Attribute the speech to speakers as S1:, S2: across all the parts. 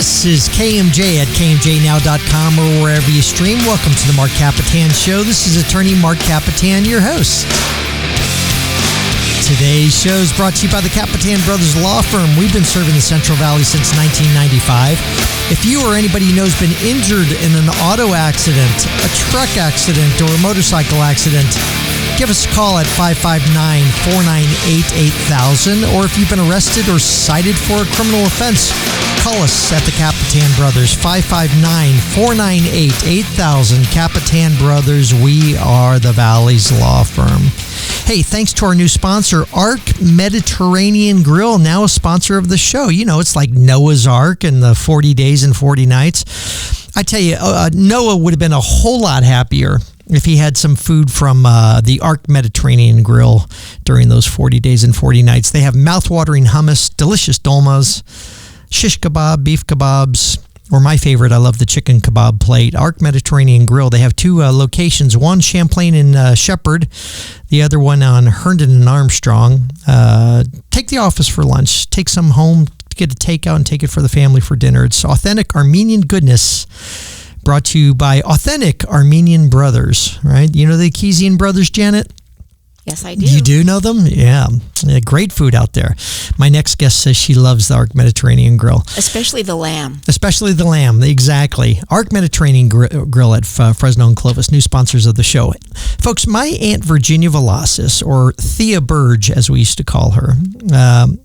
S1: This is KMJ at KMJNow.com or wherever you stream. Welcome to the Marc Kapetan Show. This is attorney Marc Kapetan, your host. Today's show is brought to you by the Kapetan Brothers Law Firm. We've been serving the Central Valley since 1995. If you or anybody you know has been injured in an auto accident, a truck accident, or a motorcycle accident, give us a call at 559-498-8000. Or if you've been arrested or cited for a criminal offense, call us at the Kapetan Brothers, 559-498-8000. Kapetan Brothers, we are the Valley's law firm. Hey, thanks to our new sponsor, Arc Mediterranean Grill, now a sponsor of the show. You know, it's like Noah's Ark and the 40 days and 40 nights. I tell you, Noah would have been a whole lot happier if he had some food from the Arc Mediterranean Grill during those 40 days and 40 nights. They have mouth-watering hummus, delicious dolmas, shish kebab, beef kebabs, or my favorite, I love the chicken kebab plate. Arc Mediterranean Grill. They have two locations, one Champlain and Shepherd, the other one on Herndon and Armstrong. Take the office for lunch. Take some home, get a takeout, and take it for the family for dinner. It's authentic Armenian goodness, brought to you by Authentic Armenian Brothers, right? You know the Kezian brothers, Janet?
S2: Yes, I do.
S1: You do know them? Yeah. Great food out there. My next guest says she loves the Arc Mediterranean Grill.
S2: Especially the lamb.
S1: Especially the lamb, exactly. Arc Mediterranean Grill at Fresno and Clovis, new sponsors of the show. Folks, my Aunt Virginia Velasquez, or Thea Burge, as we used to call her,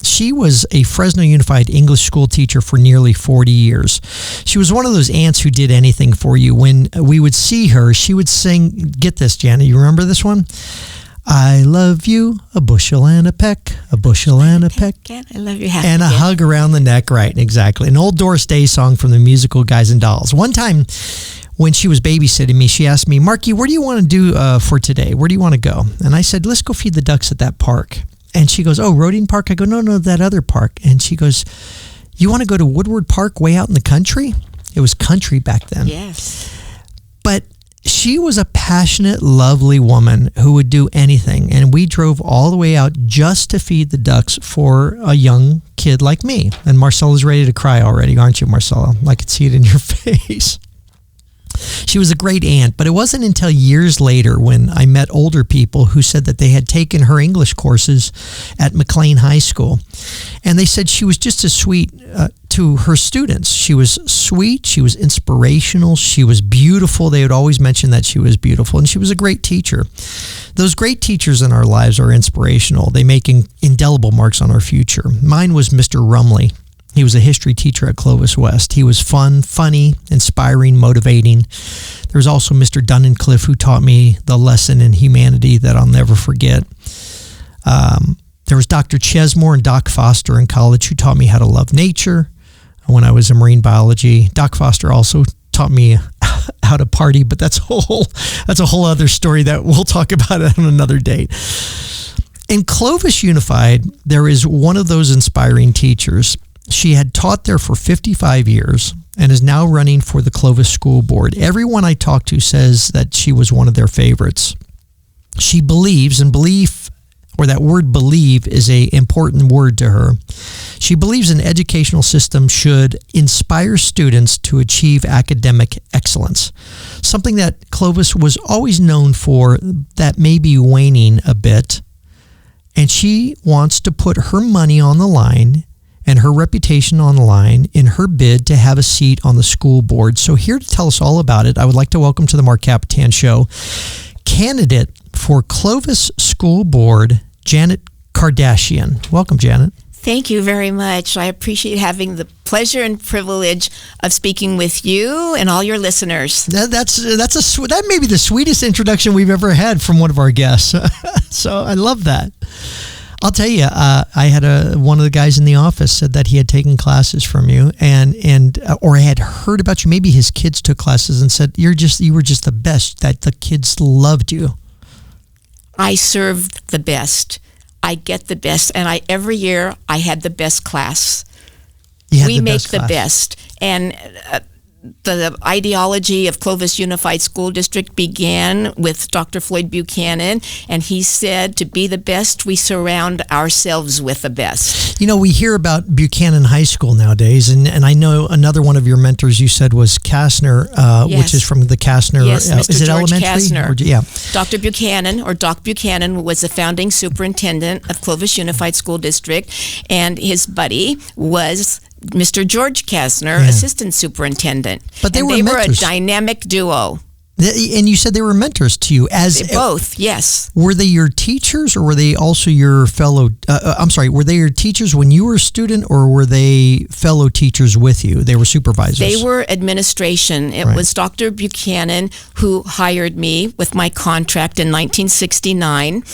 S1: she was a Fresno Unified English school teacher for nearly 40 years. She was one of those aunts who did anything for you. When we would see her, she would sing, get this, Janet, you remember this one? I love you, a bushel and a peck, a bushel and a peck.
S2: I love you, happy
S1: and a hug around the neck, right, exactly. An old Doris Day song from the musical Guys and Dolls. One time when she was babysitting me, she asked me, Marky, where do you want to do for today? Where do you want to go? And I said, let's go feed the ducks at that park. And she goes, oh, Roding Park? I go, no, that other park. And she goes, you want to go to Woodward Park way out in the country? It was country back then.
S2: Yes.
S1: But she was a passionate, lovely woman who would do anything. And we drove all the way out just to feed the ducks for a young kid like me. And Marcella's ready to cry already, aren't you, Marcella? I could see it in your face. She was a great aunt, but it wasn't until years later when I met older people who said that they had taken her English courses at McLean High School. And they said she was just as sweet to her students. She was sweet, she was inspirational, she was beautiful. They would always mention that she was beautiful, and she was a great teacher. Those great teachers in our lives are inspirational. They make indelible marks on our future. Mine was Mr. Rumley. He was a history teacher at Clovis West. He was fun, funny, inspiring, motivating. There was also Mr. Dunnencliffe, who taught me the lesson in humanity that I'll never forget. There was Dr. Chesmore and Doc Foster in college, who taught me how to love nature when I was in marine biology. Doc Foster also taught me how to party, but that's a whole other story that we'll talk about on another date. In Clovis Unified, there is one of those inspiring teachers. She had taught there for 55 years and is now running for the Clovis School Board. Everyone I talk to says that she was one of their favorites. She believes, and belief, or that word believe, is an important word to her. She believes an educational system should inspire students to achieve academic excellence, something that Clovis was always known for that may be waning a bit. And she wants to put her money on the line and her reputation on the line in her bid to have a seat on the school board. So here to tell us all about it, I would like to welcome to the Marc Kapetan Show candidate for Clovis School Board, Janet Kardashian. Welcome, Janet.
S2: Thank you very much. I appreciate having the pleasure and privilege of speaking with you and all your listeners.
S1: That may be the sweetest introduction we've ever had from one of our guests. So I love that. I'll tell you, I had one of the guys in the office said that he had taken classes from you, or I had heard about you. Maybe his kids took classes and said you were just the best. That the kids loved you.
S2: I served the best. I get the best, and every year I had the best class. We make the best, and the ideology of Clovis Unified School District began with Dr. Floyd Buchanan, and he said, to be the best, we surround ourselves with the best.
S1: You know, we hear about Buchanan High School nowadays, and I know another one of your mentors you said was Kastner,
S2: Yes.
S1: which is from the Kastner.
S2: Yes, Mr.
S1: Is it
S2: George
S1: elementary?
S2: Kastner.
S1: Yeah.
S2: Dr. Buchanan, or Doc Buchanan, was the founding superintendent of Clovis Unified School District, and his buddy was Mr. George Kastner, assistant superintendent.
S1: But they were
S2: a
S1: mentors.
S2: dynamic duo.
S1: And you said they were mentors to you.
S2: Both, yes.
S1: Were they your teachers, or were they also your fellow? Were they your teachers when you were a student, or were they fellow teachers with you? They were supervisors.
S2: They were administration. It was Dr. Buchanan who hired me with my contract in 1969,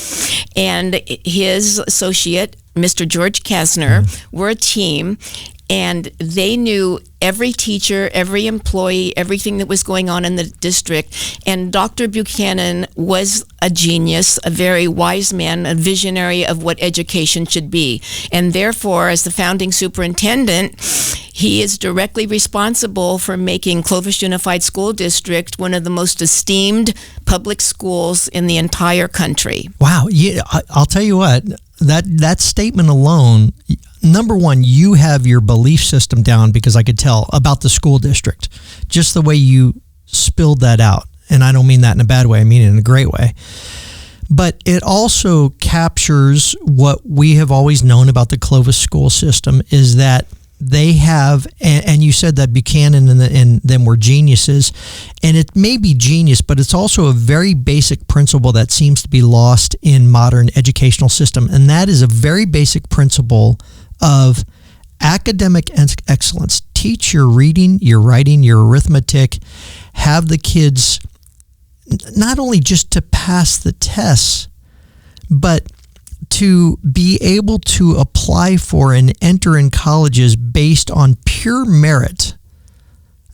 S2: and his associate, Mr. George Kastner, were a team. And they knew every teacher, every employee, everything that was going on in the district. And Dr. Buchanan was a genius, a very wise man, a visionary of what education should be. And therefore, as the founding superintendent, he is directly responsible for making Clovis Unified School District one of the most esteemed public schools in the entire country.
S1: Wow. Yeah, I'll tell you what, that statement alone, number one, you have your belief system down, because I could tell about the school district, just the way you spilled that out. And I don't mean that in a bad way. I mean it in a great way. But it also captures what we have always known about the Clovis school system, is that they have, and you said that Buchanan and them were geniuses, and it may be genius, but it's also a very basic principle that seems to be lost in modern educational system, and that is a very basic principle of academic excellence. Teach your reading, your writing, your arithmetic. Have the kids not only just to pass the tests, but to be able to apply for and enter in colleges based on pure merit,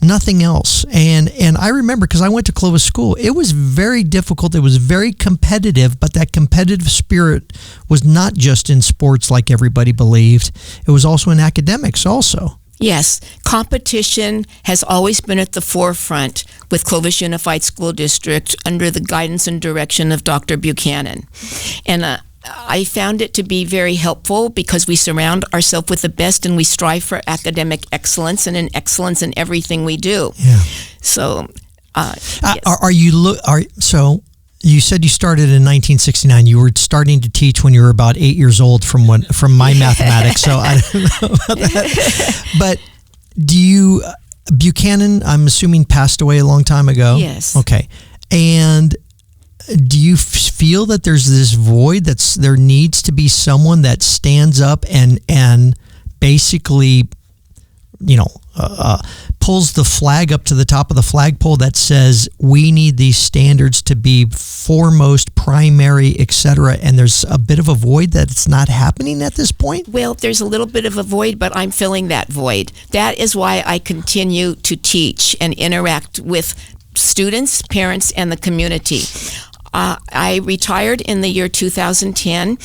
S1: nothing else. And I remember, because I went to Clovis School, it was very difficult. It was very competitive, but that competitive spirit was not just in sports like everybody believed. It was also in academics also.
S2: Yes, competition has always been at the forefront with Clovis Unified School District under the guidance and direction of Dr. Buchanan. And I found it to be very helpful, because we surround ourselves with the best, and we strive for academic excellence and excellence in everything we do.
S1: Yeah.
S2: So, yes.
S1: So you said you started in 1969. You were starting to teach when you were about 8 years old, from my mathematics. So I don't know about that. But Buchanan, I'm assuming, passed away a long time ago?
S2: Yes.
S1: Okay. And do you feel that there's this void, there needs to be someone that stands up and basically, pulls the flag up to the top of the flagpole that says we need these standards to be foremost, primary, etc., and there's a bit of a void that it's not happening at this point?
S2: Well, there's a little bit of a void, but I'm filling that void. That is why I continue to teach and interact with students, parents, and the community. I retired in the year 2010.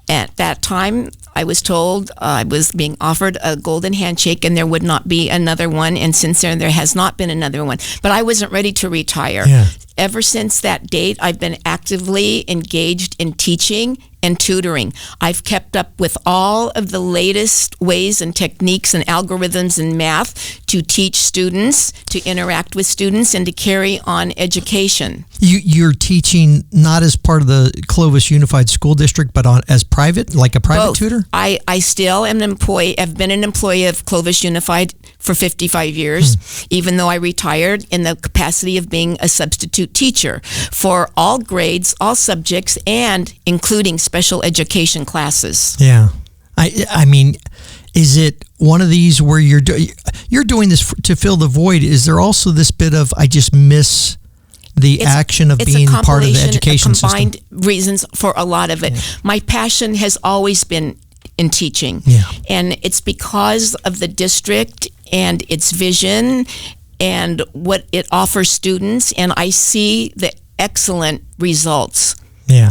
S2: At that time, I was told I was being offered a golden handshake and there would not be another one. And since then, there has not been another one. But I wasn't ready to retire.
S1: Yeah.
S2: Ever since that date, I've been actively engaged in teaching and tutoring. I've kept up with all of the latest ways and techniques and algorithms in math to teach students, to interact with students, and to carry on education.
S1: You're teaching not as part of the Clovis Unified School District, but as private, like a private
S2: Both.
S1: tutor?
S2: I still am an employee. I've been an employee of Clovis Unified for 55 years, even though I retired in the capacity of being a substitute teacher for all grades, all subjects, and including special education classes.
S1: Yeah. I mean, is it one of these where you're doing this to fill the void? Is there also this bit of, I just miss the action of being part of the education system?
S2: It's a combined reasons for a lot of it. Yeah. My passion has always been in teaching.
S1: Yeah.
S2: And it's because of the district and its vision and what it offers students, and I see the excellent results.
S1: Yeah.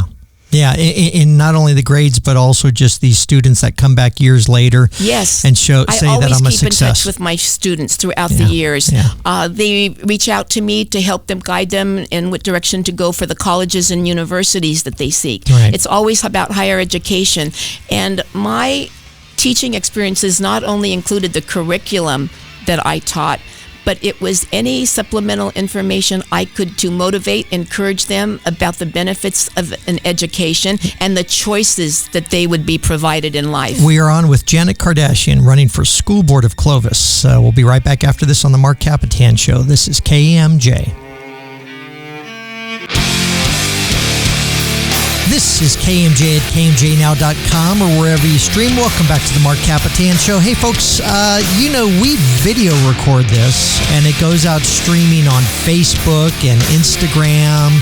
S1: Yeah, in not only the grades, but also just these students that come back years later.
S2: Yes.
S1: And say that I'm a success.
S2: I always keep in touch with my students throughout the years.
S1: Yeah.
S2: They reach out to me to help them, guide them in what direction to go for the colleges and universities that they seek.
S1: Right.
S2: It's always about higher education. And my teaching experiences not only included the curriculum that I taught, but it was any supplemental information I could to motivate, encourage them about the benefits of an education and the choices that they would be provided in life.
S1: We are on with Janet Kardashian, running for School Board of Clovis. We'll be right back after this on the Marc Kapetan Show. This is KMJ. This is KMJ at KMJNow.com or wherever you stream. Welcome back to the Marc Kapetan Show. Hey, folks, we video record this, and it goes out streaming on Facebook and Instagram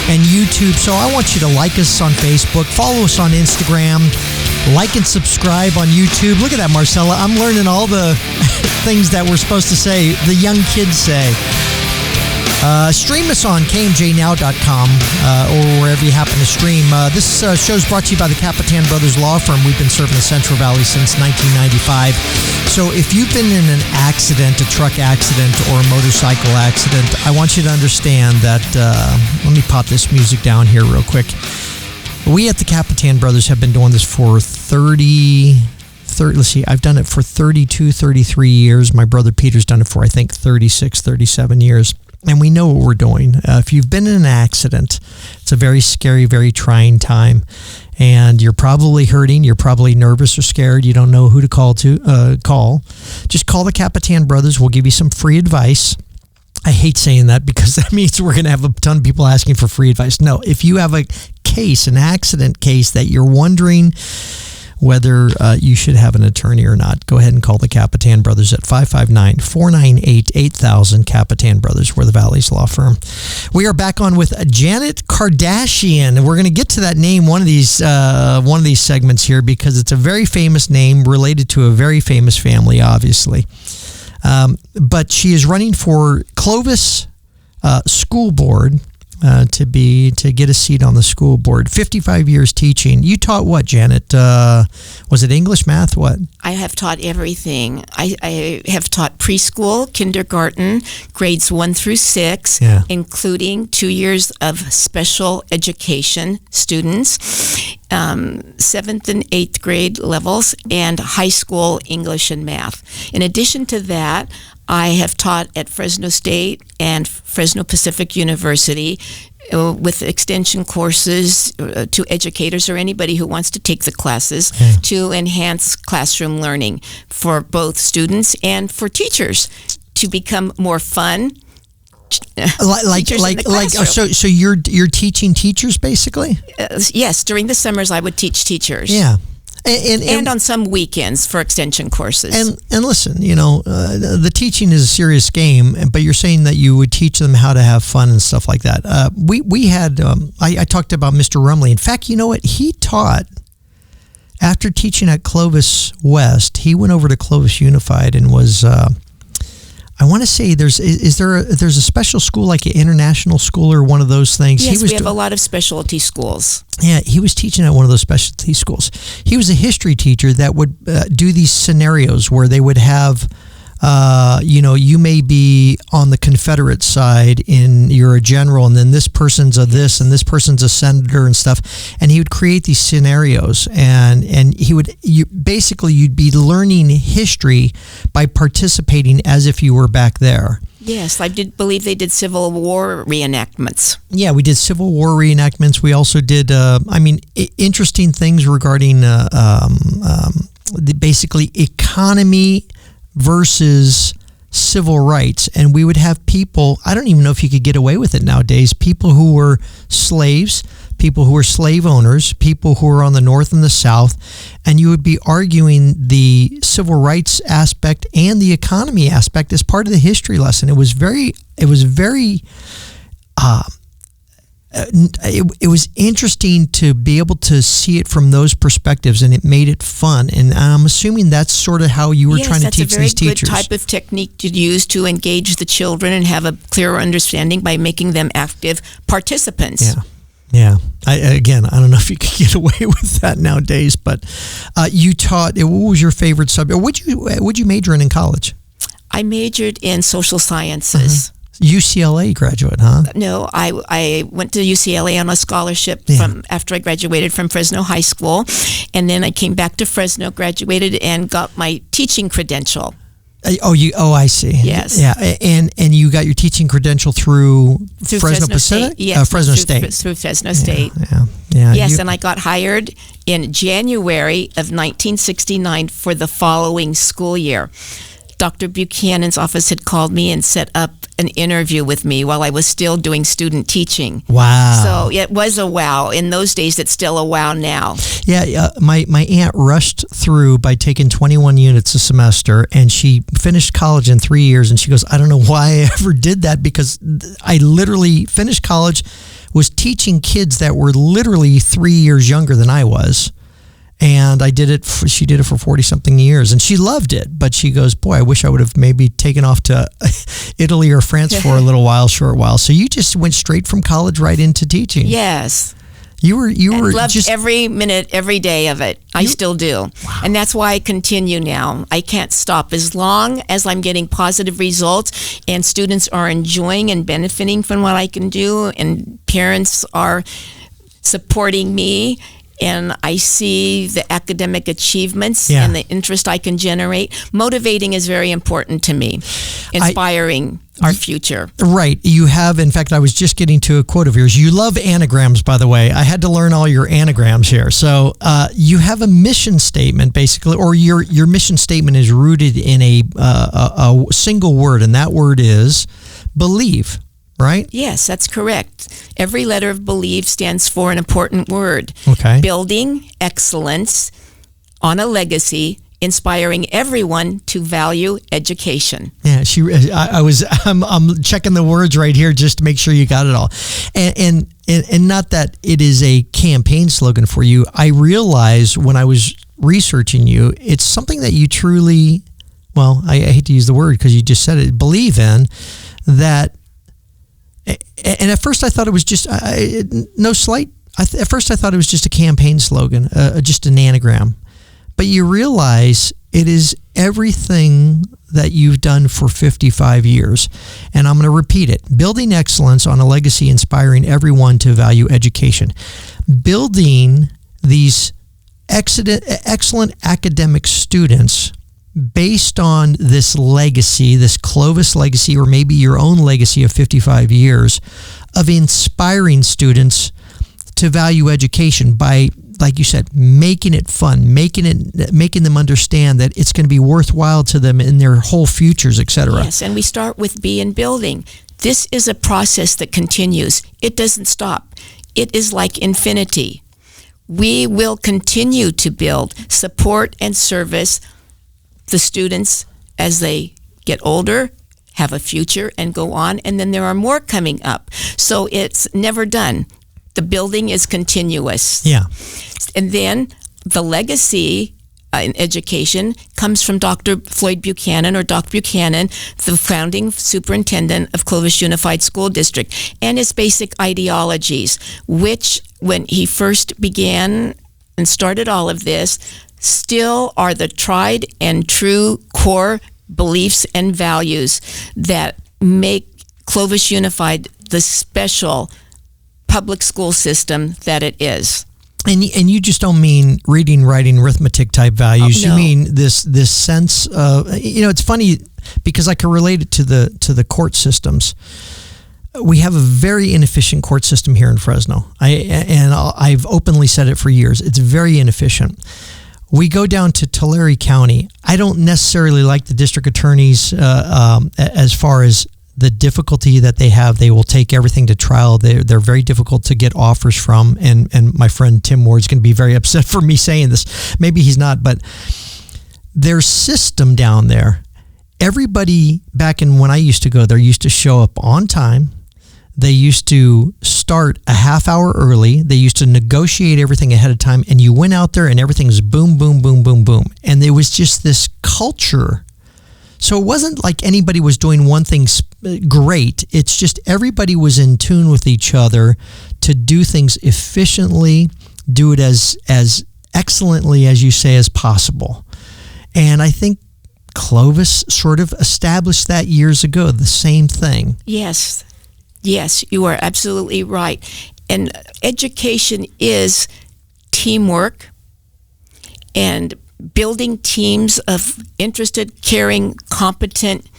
S1: and YouTube. So I want you to like us on Facebook, follow us on Instagram, like and subscribe on YouTube. Look at that, Marcella. I'm learning all the things that we're supposed to say, the young kids say. Stream us on KMJNow.com or wherever you happen to stream. This show is brought to you by the Kapetan Brothers Law Firm. We've been serving the Central Valley since 1995. So if you've been in an accident, a truck accident, or a motorcycle accident, I want you to understand that, let me pop this music down here real quick. We at the Kapetan Brothers have been doing this for let's see, I've done it for 32, 33 years. My brother Peter's done it for, I think, 36, 37 years. And we know what we're doing. If you've been in an accident, it's a very scary, very trying time. And you're probably hurting. You're probably nervous or scared. You don't know who to call. Just call the Kapetan Brothers. We'll give you some free advice. I hate saying that because that means we're going to have a ton of people asking for free advice. No, if you have a case, an accident case that you're wondering whether you should have an attorney or not, go ahead and call the Kapetan Brothers at 559-498-8000. Kapetan Brothers, we're the Valley's law firm. We are back on with Janet Kardashian. We're going to get to that name one of these segments here because it's a very famous name related to a very famous family, obviously. But she is running for Clovis School Board. To get a seat on the school board. 55 years teaching. You taught what, Janet? Was it English, math, what?
S2: I have taught everything. I have taught preschool, kindergarten, grades 1 through 6, including 2 years of special education students, 7th and 8th grade levels, and high school English and math. In addition to that, I have taught at Fresno State and Fresno Pacific University with extension courses to educators or anybody who wants to take the classes to enhance classroom learning for both students and for teachers to become more fun.
S1: So you're teaching teachers basically?
S2: Yes, during the summers I would teach teachers.
S1: Yeah.
S2: And on some weekends for extension courses.
S1: And listen, the teaching is a serious game, but you're saying that you would teach them how to have fun and stuff like that. We had, I talked about Mr. Rumley. In fact, you know what? He taught, after teaching at Clovis West, he went over to Clovis Unified and was, I want to say there's a special school like an international school or one of those things.
S2: Yes, we have a lot of specialty schools.
S1: Yeah, he was teaching at one of those specialty schools. He was a history teacher that would do these scenarios where they would have, you may be on the Confederate side you're a general, and then this person's a this, and this person's a senator and stuff. And he would create these scenarios, and you'd be learning history by participating as if you were back there.
S2: Yes, I did believe they did Civil War reenactments.
S1: Yeah, we did Civil War reenactments. We also did, interesting things regarding basically economy versus civil rights. And we would have people, I don't even know if you could get away with it nowadays, people who were slaves, people who were slave owners, people who were on the North and the South, and you would be arguing the civil rights aspect and the economy aspect as part of the history lesson. It was very it was interesting to be able to see it from those perspectives, and it made it fun. And I'm assuming that's sort of how you were trying to teach these teachers.
S2: Yes, that's a very good type of technique to use to engage the children and have a clearer understanding by making them active participants.
S1: Yeah. Yeah. I don't know if you could get away with that nowadays, but you taught, what was your favorite subject? What'd you major in college?
S2: I majored in social sciences.
S1: UCLA graduate, huh?
S2: No, I went to UCLA on a scholarship after I graduated from Fresno High School, and then I came back to Fresno, graduated, and got my teaching credential.
S1: I see.
S2: Yes.
S1: Yeah, and you got your teaching credential through Fresno Pacific?
S2: State. Yes,
S1: Fresno State.
S2: Through Fresno State.
S1: Yeah.
S2: Yes, and I got hired in January of 1969 for the following school year. Dr. Buchanan's office had called me and set up an interview with me while I was still doing student teaching.
S1: Wow.
S2: So it was a wow. In those days, it's still a wow now.
S1: Yeah, my aunt rushed through by taking 21 units a semester, and she finished college in 3 years, and she goes, I don't know why I ever did that, because I literally finished college, was teaching kids that were literally 3 years younger than I was. And she did it for 40-something years, and she loved it. But she goes, boy, I wish I would have maybe taken off to Italy or France for a short while. So you just went straight from college right into teaching.
S2: Yes.
S1: You were
S2: loved
S1: just
S2: every minute, every day of it. I still do. Wow. And that's why I continue now. I can't stop as long as I'm getting positive results and students are enjoying and benefiting from what I can do, and parents are supporting me. And I see the academic achievements and the interest I can generate. Motivating is very important to me. Inspiring our future.
S1: Right. You have, in fact, I was just getting to a quote of yours. You love anagrams, by the way. I had to learn all your anagrams here. So you have a mission statement, basically, or your mission statement is rooted in a single word, and that word is believe. Right?
S2: Yes, that's correct. Every letter of believe stands for an important word.
S1: Okay.
S2: Building excellence on a legacy, inspiring everyone to value education.
S1: Yeah, I'm checking the words right here just to make sure you got it all. And not that it is a campaign slogan for you. I realized when I was researching you, it's something that you truly, well, I hate to use the word because you just said it, believe in, that. And at first I thought it was just, no slight, at first I thought it was just a campaign slogan, just an anagram. But you realize it is everything that you've done for 55 years. And I'm going to repeat it. Building excellence on a legacy, inspiring everyone to value education. Building these excellent academic students based on this legacy, this Clovis legacy, or maybe your own legacy of 55 years of inspiring students to value education by, like you said, making it fun, making them understand that it's going to be worthwhile to them in their whole futures, etc.
S2: Yes, and we start with B in building. This is a process that continues. It doesn't stop. It is like infinity. We will continue to build, support, and service the students as they get older, have a future, and go on, and then there are more coming up. So it's never done. The building is continuous.
S1: Yeah.
S2: And then the legacy in education comes from Dr. Floyd Buchanan, or Doc Buchanan, the founding superintendent of Clovis Unified School District, and his basic ideologies, which when he first began and started all of this, still are the tried and true core beliefs and values that make Clovis Unified the special public school system that it is.
S1: And you just don't mean reading, writing, arithmetic type values.
S2: No.
S1: You mean this sense of, it's funny because I can relate it to the court systems. We have a very inefficient court system here in Fresno. I've openly said it for years. It's very inefficient. We go down to Tulare County. I don't necessarily like the district attorneys as far as the difficulty that they have. They will take everything to trial. They're very difficult to get offers from. And my friend Tim Ward's going to be very upset for me saying this. Maybe he's not, but their system down there, everybody back in when I used to go there used to show up on time. They used to start a half hour early. They used to negotiate everything ahead of time. And you went out there and everything was boom, boom, boom, boom, boom. And there was just this culture So it wasn't like anybody was doing one thing great. It's just everybody was in tune with each other to do things efficiently, do it as excellently, as you say, as possible. And I think Clovis sort of established that years ago, the same thing.
S2: Yes, you are absolutely right. And education is teamwork and building teams of interested, caring, competent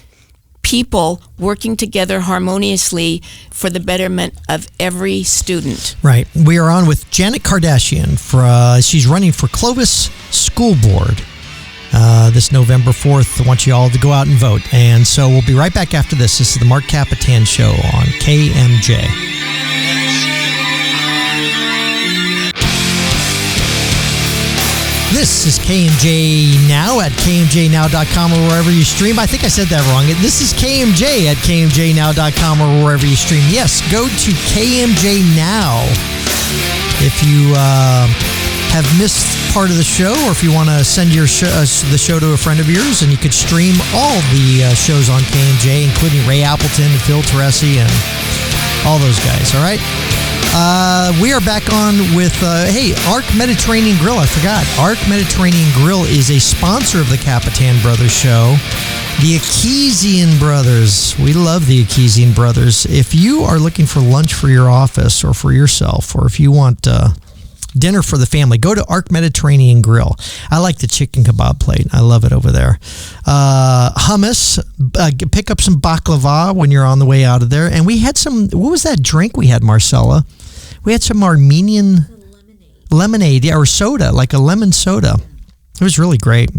S2: people working together harmoniously for the betterment of every student.
S1: Right. We are on with Janet Kardashian. She's running for Clovis School Board this November 4th. I want you all to go out and vote. And so we'll be right back after this. This is the Marc Kapetan Show on KMJ. This is KMJ Now at KMJNow.com or wherever you stream. I think I said that wrong. This is KMJ at KMJNow.com or wherever you stream. Yes, go to KMJ Now if you have missed part of the show, or if you want to send the show to a friend of yours, and you could stream all the shows on KMJ, including Ray Appleton and Phil Teresi and all those guys, all right? We are back on with, Arc Mediterranean Grill. I forgot. Arc Mediterranean Grill is a sponsor of the Kapetan Brothers show. The Akisian Brothers. We love the Akisian Brothers. If you are looking for lunch for your office or for yourself, or if you want dinner for the family, go to Arc Mediterranean Grill. I like the chicken kebab plate. I love it over there. Hummus. Pick up some baklava when you're on the way out of there. And we had some, what was that drink we had, Marcella? We had some Armenian lemonade, or soda, like a lemon soda. It was really great.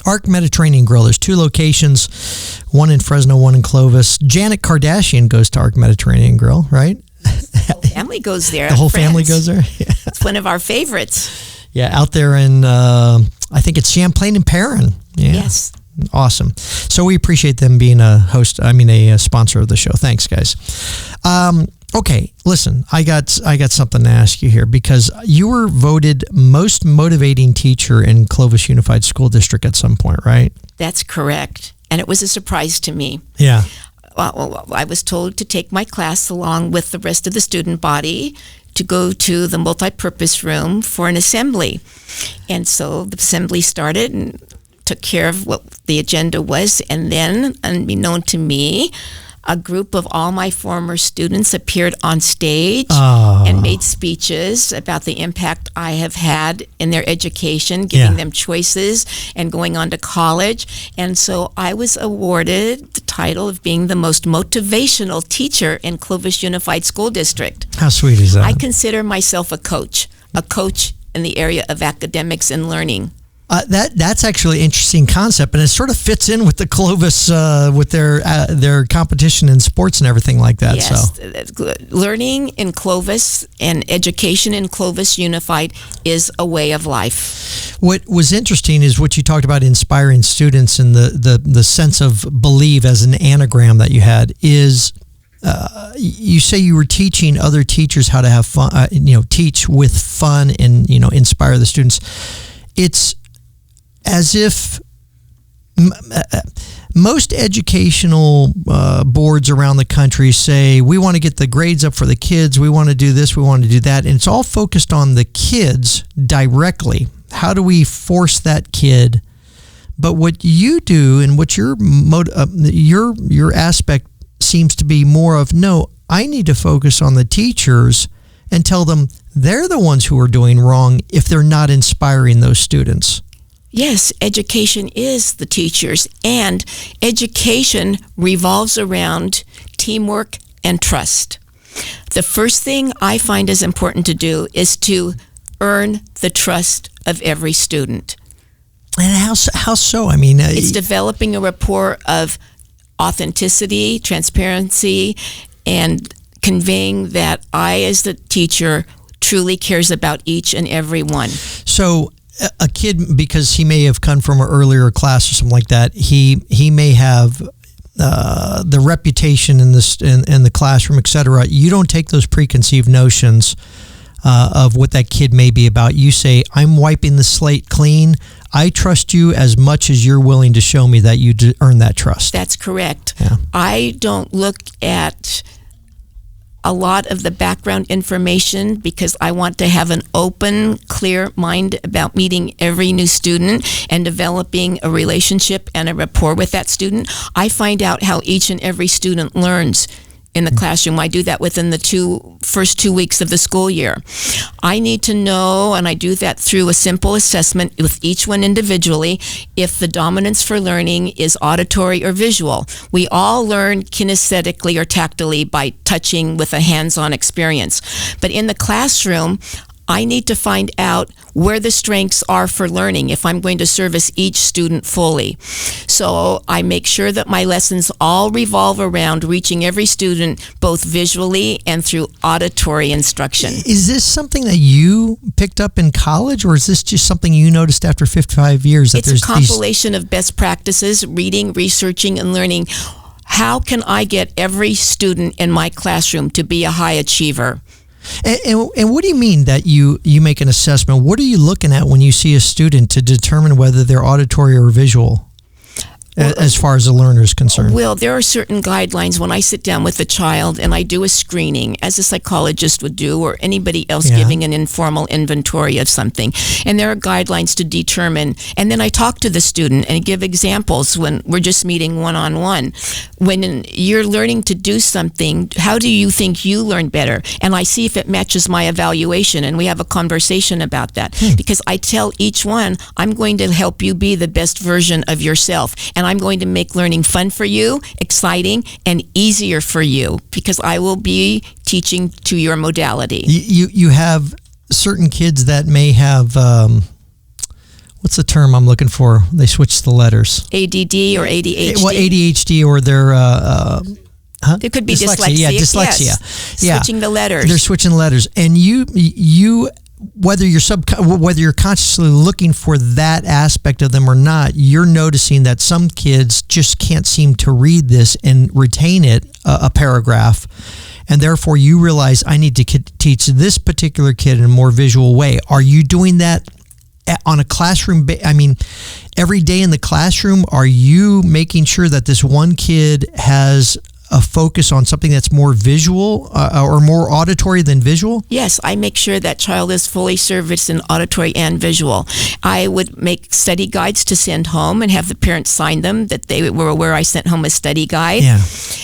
S1: Arc Mediterranean Grill. There's 2 locations, one in Fresno, one in Clovis. Janet Kardashian goes to Arc Mediterranean Grill, right?
S2: The whole family goes there.
S1: The whole family goes there? Yeah.
S2: It's one of our favorites.
S1: Yeah, out there in, I think it's Champlain and Perrin. Yeah.
S2: Yes.
S1: Awesome. So we appreciate them being a sponsor of the show. Thanks, guys. Okay, listen, I got something to ask you here, because you were voted most motivating teacher in Clovis Unified School District at some point, right?
S2: That's correct. And it was a surprise to me.
S1: Yeah.
S2: I was told to take my class along with the rest of the student body to go to the multi-purpose room for an assembly. And so the assembly started and took care of what the agenda was. And then, unbeknown to me, a group of all my former students appeared on stage and made speeches about the impact I have had in their education, giving them choices and going on to college. And so I was awarded the title of being the most motivational teacher in Clovis Unified School District.
S1: How sweet is that?
S2: I consider myself a coach in the area of academics and learning.
S1: That's actually an interesting concept, and it sort of fits in with the Clovis, with their competition in sports and everything like that.
S2: Yes,
S1: so.
S2: Learning in Clovis and education in Clovis Unified is a way of life.
S1: What was interesting is what you talked about, inspiring students, and the sense of believe as an anagram that you had is. You say you were teaching other teachers how to have fun, teach with fun and, inspire the students. It's as if most educational boards around the country say, we want to get the grades up for the kids, we want to do this, we want to do that, and it's all focused on the kids directly. How do we force that kid? But what you do, and what your aspect seems to be more of, no, I need to focus on the teachers and tell them they're the ones who are doing wrong if they're not inspiring those students.
S2: Yes, education is the teachers, and education revolves around teamwork and trust. The first thing I find is important to do is to earn the trust of every student.
S1: And how so? I mean,
S2: it's developing a rapport of authenticity, transparency, and conveying that I, as the teacher, truly cares about each and every one. So
S1: a kid, because he may have come from an earlier class or something like that, he may have the reputation in the classroom, etc. You don't take those preconceived notions of what that kid may be about. You say, I'm wiping the slate clean. I trust you as much as you're willing to show me that you earn that trust.
S2: That's correct.
S1: Yeah.
S2: I don't look at a lot of the background information because I want to have an open, clear mind about meeting every new student and developing a relationship and a rapport with that student. I find out how each and every student learns in the classroom. I do that within the first 2 weeks of the school year. I need to know, and I do that through a simple assessment with each one individually, if the dominance for learning is auditory or visual. We all learn kinesthetically or tactily by touching with a hands-on experience. But in the classroom, I need to find out where the strengths are for learning if I'm going to service each student fully. So I make sure that my lessons all revolve around reaching every student both visually and through auditory instruction.
S1: Is this something that you picked up in college, or is this just something you noticed after 55 years? That
S2: It's a compilation of best practices, reading, researching, and learning. How can I get every student in my classroom to be a high achiever?
S1: And what do you mean that you make an assessment? What are you looking at when you see a student to determine whether they're auditory or visual? As far as the learner is concerned?
S2: Well, there are certain guidelines when I sit down with a child and I do a screening, as a psychologist would do, or anybody else giving an informal inventory of something. And there are guidelines to determine. And then I talk to the student and give examples when we're just meeting one-on-one. When you're learning to do something, how do you think you learn better? And I see if it matches my evaluation, and we have a conversation about that. Because I tell each one, I'm going to help you be the best version of yourself. And I'm going to make learning fun for you, exciting, and easier for you because I will be teaching to your modality.
S1: You have certain kids that may have, what's the term I'm looking for? They switch the letters.
S2: ADD or ADHD?
S1: Well, ADHD or they're...
S2: It could be dyslexia.
S1: Yeah, dyslexia.
S2: Yes. Switching the letters.
S1: They're switching letters. And you whether you're consciously looking for that aspect of them or not, you're noticing that some kids just can't seem to read this and retain it, a paragraph, and therefore you realize I need to teach this particular kid in a more visual way. Are you doing that on a classroom? Every day in the classroom, are you making sure that this one kid has a focus on something that's more visual or more auditory than visual?
S2: Yes, I make sure that child is fully serviced in auditory and visual. I would make study guides to send home and have the parents sign them that they were aware I sent home a study guide.
S1: Yeah.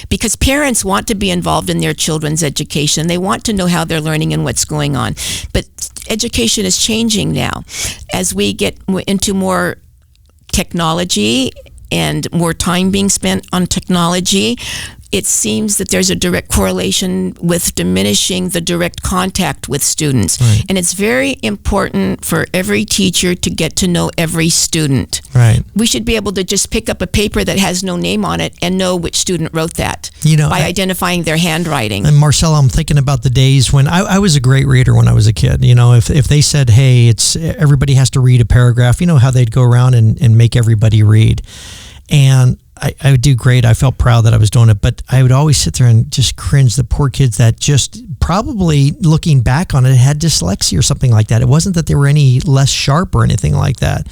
S2: Because parents want to be involved in their children's education. They want to know how they're learning and what's going on. But education is changing now. As we get into more technology and more time being spent on technology, it seems that there's a direct correlation with diminishing the direct contact with students.
S1: Right.
S2: And it's very important for every teacher to get to know every student.
S1: Right.
S2: We should be able to just pick up a paper that has no name on it and know which student wrote that by identifying their handwriting.
S1: And Marcella, I'm thinking about the days when I was a great reader when I was a kid. If they said, hey, everybody has to read a paragraph, how they'd go around and make everybody read. And I would do great. I felt proud that I was doing it, but I would always sit there and just cringe. The poor kids that just probably looking back on it had dyslexia or something like that. It wasn't that they were any less sharp or anything like that.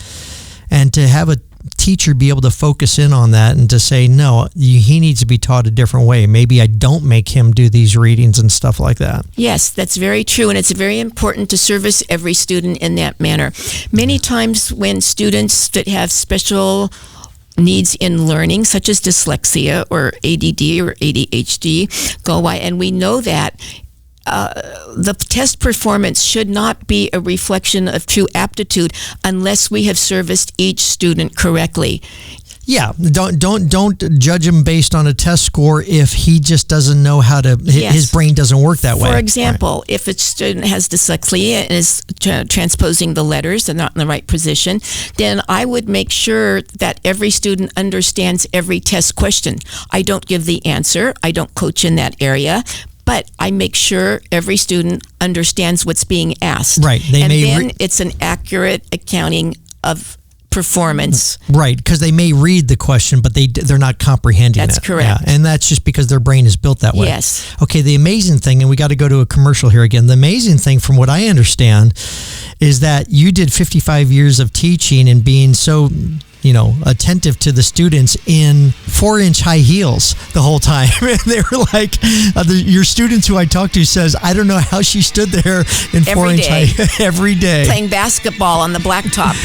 S1: And to have a teacher be able to focus in on that and to say, no, he needs to be taught a different way. Maybe I don't make him do these readings and stuff like that.
S2: Yes, that's very true. And it's very important to service every student in that manner. Many times when students that have special needs in learning, such as dyslexia or ADD or ADHD, go by, and we know that the test performance should not be a reflection of true aptitude unless we have serviced each student correctly.
S1: Yeah, don't judge him based on a test score if he just doesn't know how to. His brain doesn't work that way.
S2: For example, if a student has dyslexia and is transposing the letters, they're not in the right position, then I would make sure that every student understands every test question. I don't give the answer. I don't coach in that area. But I make sure every student understands what's being asked.
S1: Right.
S2: Then it's an accurate accounting of performance.
S1: Right, because they may read the question, but they're not comprehending it.
S2: That's correct.
S1: Yeah, and that's just because their brain is built that way.
S2: Yes.
S1: Okay, the amazing thing, and we got to go to a commercial here again. The amazing thing, from what I understand, is that you did 55 years of teaching and being so, attentive to the students in 4-inch high heels the whole time. And they were like, your students who I talked to says, I don't know how she stood there in 4-inch high every day.
S2: Playing basketball on the blacktop.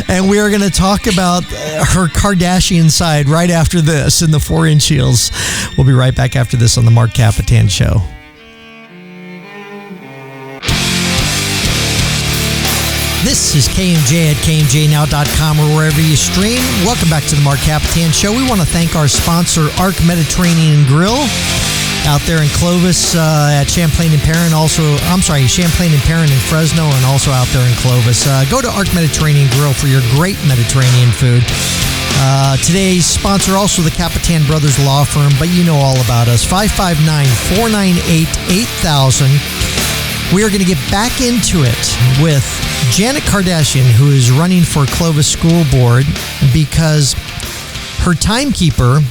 S1: And we are going to talk about her Kardashian side right after this in the 4-inch heels. We'll be right back after this on the Marc Kapetan Show. This is KMJ at KMJNow.com or wherever you stream. Welcome back to the Marc Kapetan Show. We want to thank our sponsor, Arc Mediterranean Grill, out there in Clovis at Champlain and Perrin. Champlain and Perrin in Fresno, and also out there in Clovis. Go to Arc Mediterranean Grill for your great Mediterranean food. Today's sponsor, also the Kapetan Brothers Law Firm, but you know all about us. 559-498-8000. We are going to get back into it with Janet Kardashian, who is running for Clovis School Board, because her timekeeper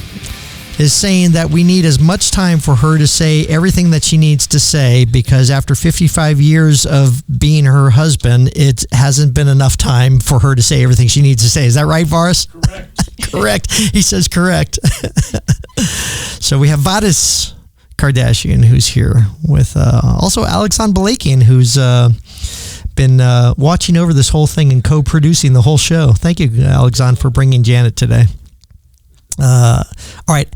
S1: is saying that we need as much time for her to say everything that she needs to say, because after 55 years of being her husband, it hasn't been enough time for her to say everything she needs to say. Is that right, Varis?
S3: Correct.
S1: Correct. He says correct. So we have Varis Kardashian, who's here, with also Alexandre Balakian, who's been watching over this whole thing and co-producing the whole show. Thank you, Alexandre, for bringing Janet today. All right,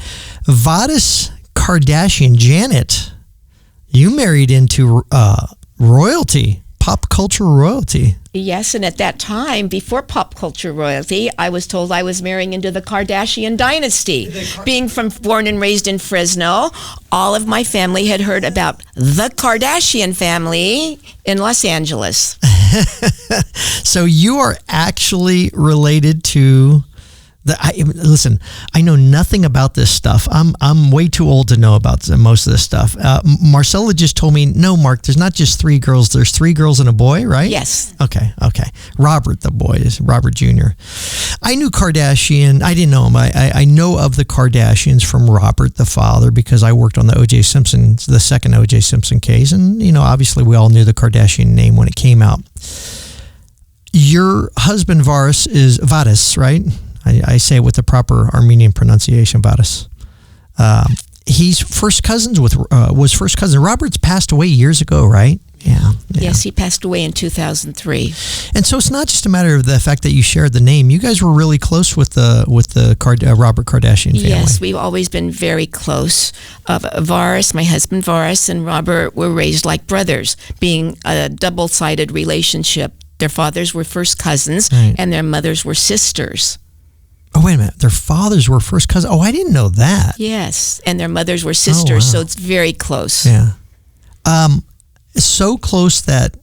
S1: Varis Kardashian. Janet, you married into royalty, pop culture royalty.
S2: Yes, and at that time, before pop culture royalty, I was told I was marrying into the Kardashian dynasty. Being born and raised in Fresno, all of my family had heard about the Kardashian family in Los Angeles.
S1: So you are actually related to listen, I know nothing about this stuff. I'm way too old to know about most of this stuff. Marcella just told me, no, Mark, there's not just 3 girls. There's 3 girls and a boy, right?
S2: Yes.
S1: Okay. Robert, the boy, is Robert Jr. I knew Kardashian. I didn't know him. I know of the Kardashians from Robert, the father, because I worked on the second O.J. Simpson case. And, obviously we all knew the Kardashian name when it came out. Your husband, Varis, is Varis, right? I say it with the proper Armenian pronunciation, Varis. He's first cousins was first cousin. Robert's passed away years ago, right? Yeah.
S2: Yes, he passed away in 2003.
S1: And so it's not just a matter of the fact that you shared the name. You guys were really close with the Robert Kardashian family.
S2: Yes, we've always been very close. Varis, my husband Varis, and Robert were raised like brothers, being a double-sided relationship. Their fathers were first cousins, right, and their mothers were sisters.
S1: Oh, wait a minute. Their fathers were first cousins. Oh, I didn't know that.
S2: Yes, and their mothers were sisters, so it's very close.
S1: Yeah. So close that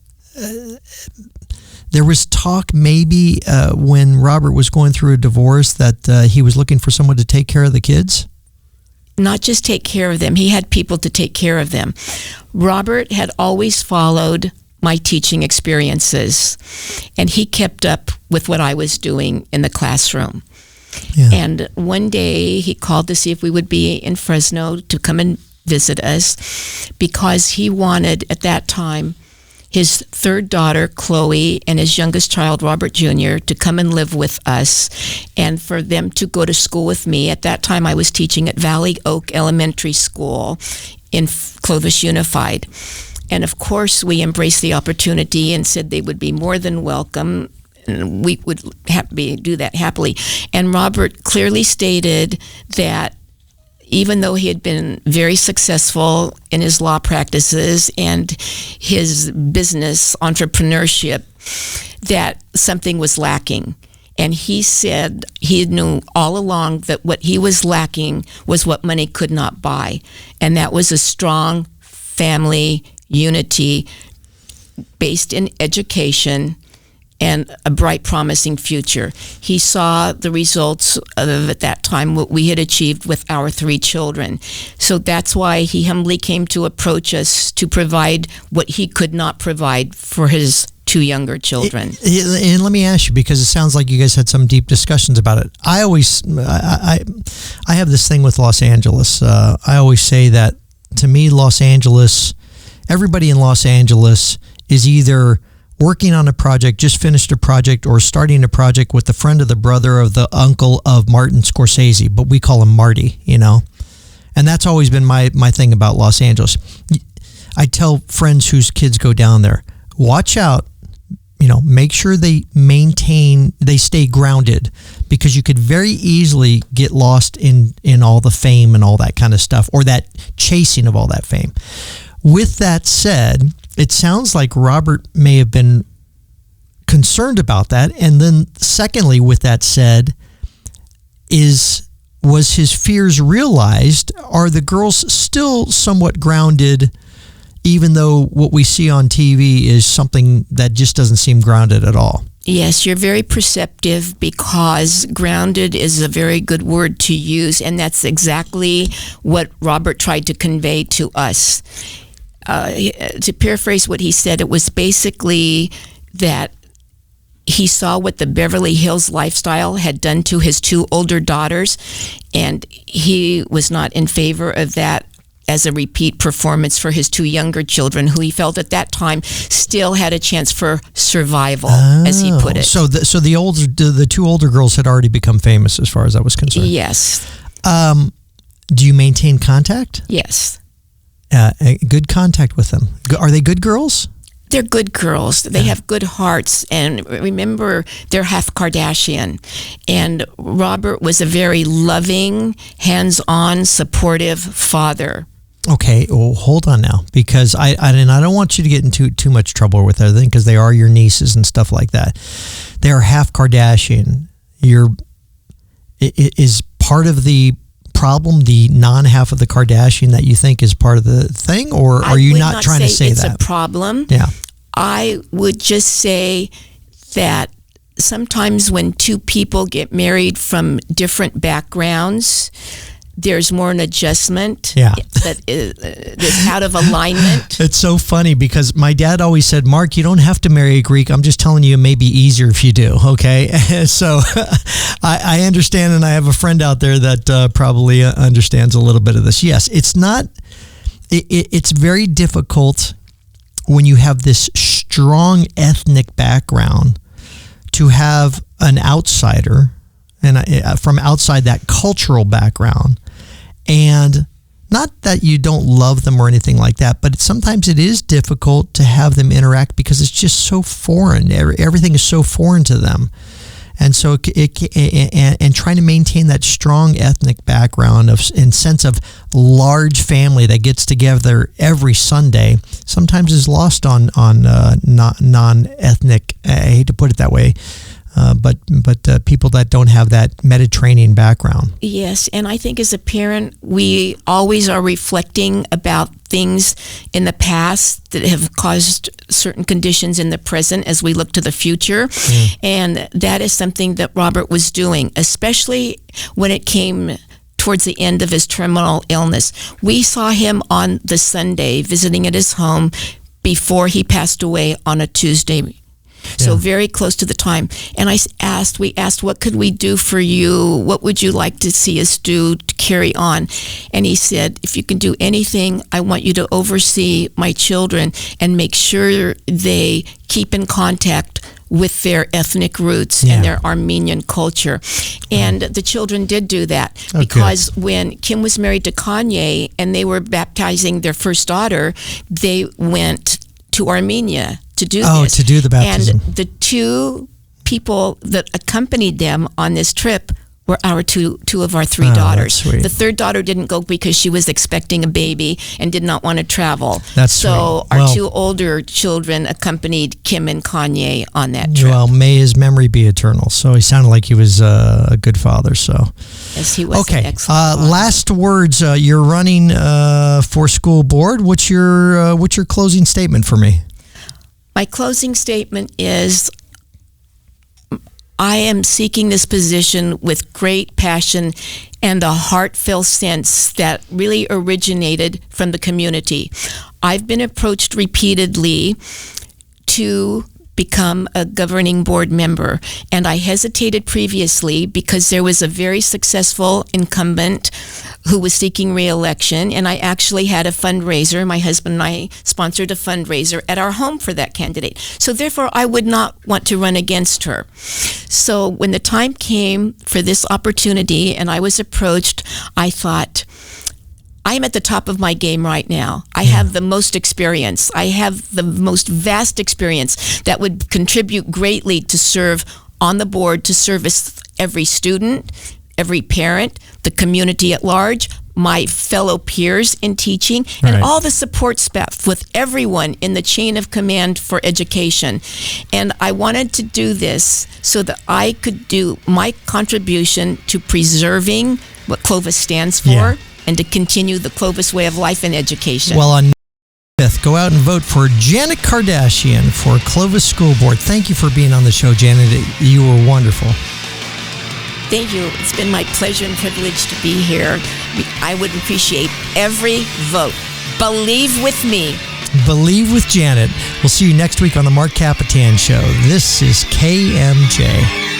S1: there was talk maybe when Robert was going through a divorce that he was looking for someone to take care of the kids?
S2: Not just take care of them. He had people to take care of them. Robert had always followed my teaching experiences, and he kept up with what I was doing in the classroom. Yeah. And one day he called to see if we would be in Fresno to come and visit us, because he wanted at that time his third daughter, Chloe, and his youngest child, Robert Jr., to come and live with us and for them to go to school with me. At that time, I was teaching at Valley Oak Elementary School in Clovis Unified. And of course, we embraced the opportunity and said they would be more than welcome. And we would do that happily. And Robert clearly stated that even though he had been very successful in his law practices and his business entrepreneurship, that something was lacking. And he said he knew all along that what he was lacking was what money could not buy. And that was a strong family unity based in education and a bright, promising future. He saw the results of, at that time, what we had achieved with our 3 children. So that's why he humbly came to approach us to provide what he could not provide for his two younger children.
S1: And let me ask you, because it sounds like you guys had some deep discussions about it. I have this thing with Los Angeles. I always say that, to me, Los Angeles, everybody in Los Angeles is either working on a project, just finished a project, or starting a project with the friend of the brother of the uncle of Martin Scorsese, but we call him Marty, And that's always been my thing about Los Angeles. I tell friends whose kids go down there, watch out, make sure they stay grounded, because you could very easily get lost in all the fame and all that kind of stuff, or that chasing of all that fame. With that said, it sounds like Robert may have been concerned about that. And then secondly, with that said, was his fears realized? Are the girls still somewhat grounded, even though what we see on TV is something that just doesn't seem grounded at all?
S2: Yes, you're very perceptive, because grounded is a very good word to use, and that's exactly what Robert tried to convey to us. To paraphrase what he said, it was basically that he saw what the Beverly Hills lifestyle had done to his two older daughters, and he was not in favor of that as a repeat performance for his two younger children, who he felt at that time still had a chance for survival, as he put it.
S1: So the two older girls had already become famous, as far as that was concerned.
S2: Yes.
S1: Do you maintain contact?
S2: Yes.
S1: Good contact with them. Are they good girls?
S2: They're good girls. They have good hearts. And remember, they're half Kardashian. And Robert was a very loving, hands-on, supportive father.
S1: Okay, well, hold on now, because I don't want you to get into too much trouble with everything, because they are your nieces and stuff like that. They are half Kardashian. Is part of the problem the non-half of the Kardashian that you think is part of the thing, or are you not trying to say
S2: it's
S1: that?
S2: It's a problem.
S1: Yeah.
S2: I would just say that sometimes when two people get married from different backgrounds, there's more an adjustment that is out of alignment.
S1: It's so funny, because my dad always said, Mark, you don't have to marry a Greek. I'm just telling you, it may be easier if you do. Okay. So I understand. And I have a friend out there that probably understands a little bit of this. Yes, it's very difficult when you have this strong ethnic background to have an outsider, and from outside that cultural background. And not that you don't love them or anything like that, but sometimes it is difficult to have them interact, because it's just so foreign. Everything is so foreign to them. And so and trying to maintain that strong ethnic background and sense of large family that gets together every Sunday sometimes is lost on non-ethnic, I hate to put it that way, but people that don't have that Mediterranean background.
S2: Yes, and I think as a parent, we always are reflecting about things in the past that have caused certain conditions in the present as we look to the future. And that is something that Robert was doing, especially when it came towards the end of his terminal illness. We saw him on the Sunday visiting at his home before he passed away on a Tuesday. So very close to the time. And we asked, what could we do for you? What would you like to see us do to carry on? And he said, if you can do anything, I want you to oversee my children and make sure they keep in contact with their ethnic roots and their Armenian culture. And the children did do that, because when Kim was married to Kanye and they were baptizing their first daughter, they went to Armenia to do this.
S1: To do the baptism.
S2: And the two people that accompanied them on this trip were our two of our three daughters. The third daughter didn't go because she was expecting a baby and did not want to travel. So our two older children accompanied Kim and Kanye on that trip.
S1: Well, may his memory be eternal. So he sounded like he was a good father. So
S2: yes, he was.
S1: Okay.
S2: An excellent father.
S1: Last words. You're running for school board. What's your closing statement for me?
S2: My closing statement is, I am seeking this position with great passion and a heartfelt sense that really originated from the community. I've been approached repeatedly to become a governing board member. And I hesitated previously because there was a very successful incumbent who was seeking re-election, and I actually had a fundraiser. My husband and I sponsored a fundraiser at our home for that candidate. So therefore, I would not want to run against her. So when the time came for this opportunity and I was approached, I thought, I am at the top of my game right now. I have the most experience. I have the most vast experience that would contribute greatly to serve on the board, to service every student, every parent, the community at large, my fellow peers in teaching, and all the support staff with everyone in the chain of command for education. And I wanted to do this so that I could do my contribution to preserving what Clovis stands for, and to continue the Clovis way of life and education.
S1: Well, on 5th, go out and vote for Janet Kardashian for Clovis School Board. Thank you for being on the show, Janet. You were wonderful.
S2: Thank you. It's been my pleasure and privilege to be here. I would appreciate every vote. Believe with me.
S1: Believe with Janet. We'll see you next week on the Marc Kapetan Show. This is KMJ.